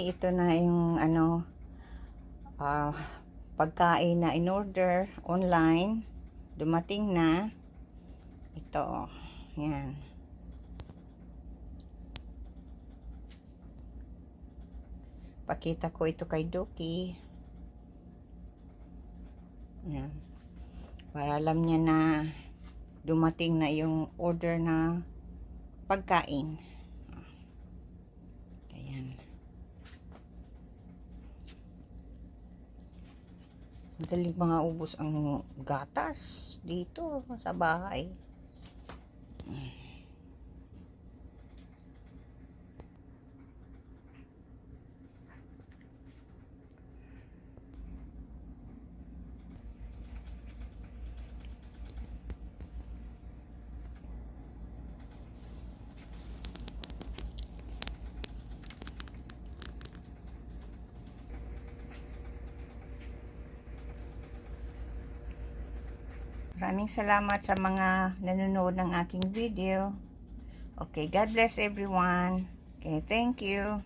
ito na yung pagkain na in-order online. Dumating na. Ito. Yan. Pakita ko ito kay Duki. Yan. Para alam niya na dumating na yung order na pagkain. Ayan. Madaling mga ubos ang gatas dito sa bahay. Maraming salamat sa mga nanonood ng aking video. Okay, God bless everyone. Okay, thank you.